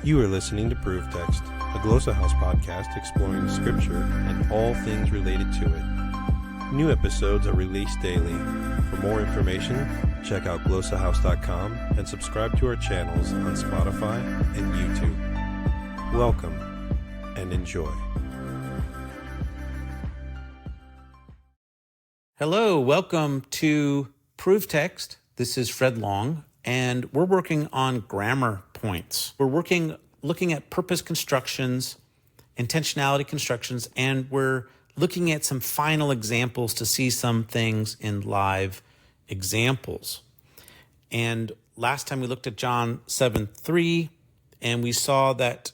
You are listening to Proof Text, a Glossa House podcast exploring Scripture and all things related to it. New episodes are released daily. For more information, check out glossahouse.com and subscribe to our channels on Spotify and YouTube. Welcome and enjoy. Hello, welcome to Proof Text. This is Fred Long, and we're working on grammar points. We're looking at purpose constructions, intentionality constructions, and we're looking at some final examples to see some things in live examples. And last time we looked at John 7:3, and we saw that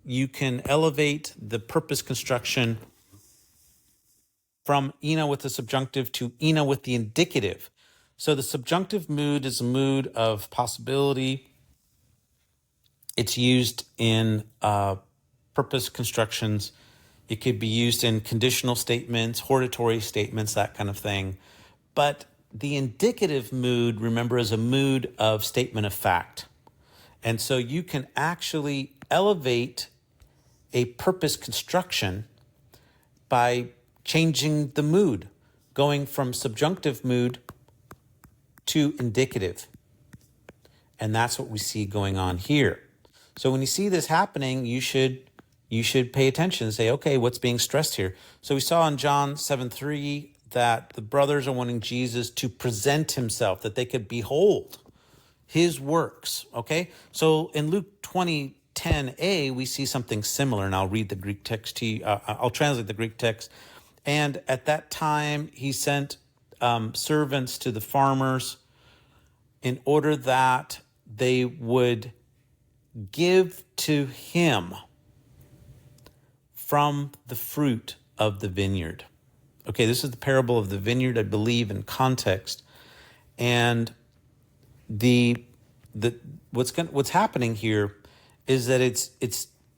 you can elevate the purpose construction from ina with the subjunctive to ina with the indicative. So the subjunctive mood is a mood of possibility. It's used in purpose constructions. It could be used in conditional statements, hortatory statements, that kind of thing. But the indicative mood, remember, is a mood of statement of fact. And so you can actually elevate a purpose construction by changing the mood, going from subjunctive mood to indicative. And that's what we see going on here. So when you see this happening, you should pay attention and say, okay, what's being stressed here? So we saw in John 7:3 that the brothers are wanting Jesus to present himself, that they could behold his works, okay? So in Luke 20:10a, we see something similar, and I'll read the Greek text to you. I'll translate the Greek text. And at that time, he sent servants to the farmers in order that they would give to him from the fruit of the vineyard. Okay, this is the parable of the vineyard, I believe, in context. And what's happening here is that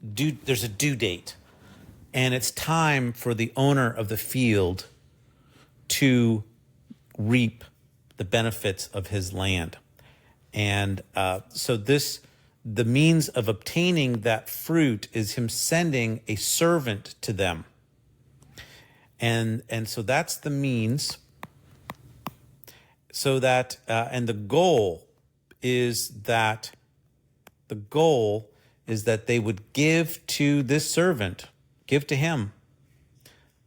there's a due date, and it's time for the owner of the field to reap the benefits of his land. And so the means of obtaining that fruit is him sending a servant to them. And so that's the means. So that, and the goal is that they would give to this servant, give to him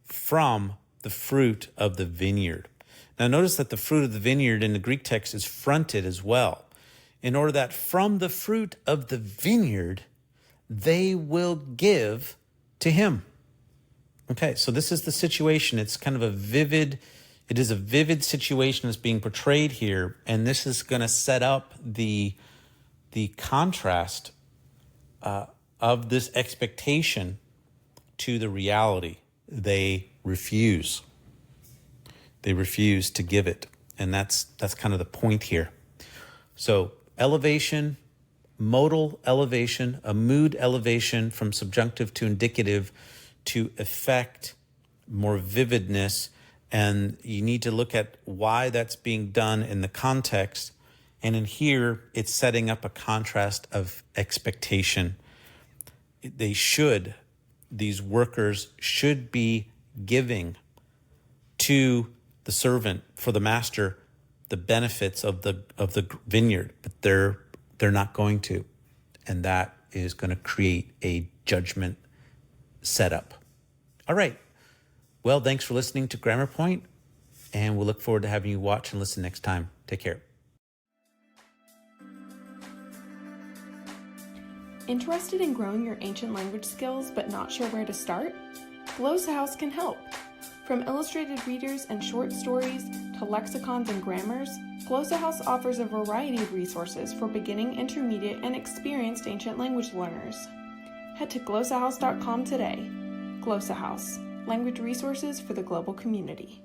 from the fruit of the vineyard. Now notice that the fruit of the vineyard in the Greek text is fronted as well, in order that from the fruit of the vineyard, they will give to him. Okay, so this is the situation. It's kind of a vivid situation that's being portrayed here, and this is going to set up the contrast of this expectation to the reality. They refuse. They refuse to give it, and that's kind of the point here. So elevation, modal elevation, a mood elevation from subjunctive to indicative to effect more vividness. And you need to look at why that's being done in the context. And in here, it's setting up a contrast of expectation. These workers should be giving to the servant, for the master, the benefits of the vineyard, but they're not going to, and that is going to create a judgment setup. All right. Well, thanks for listening to GrammarPoint, and we'll look forward to having you watch and listen next time. Take care. Interested in growing your ancient language skills but not sure where to start? Glossa House can help. From illustrated readers and short stories to lexicons and grammars, Glossa House offers a variety of resources for beginning, intermediate, and experienced ancient language learners. Head to glossahouse.com today. Glossa House, language resources for the global community.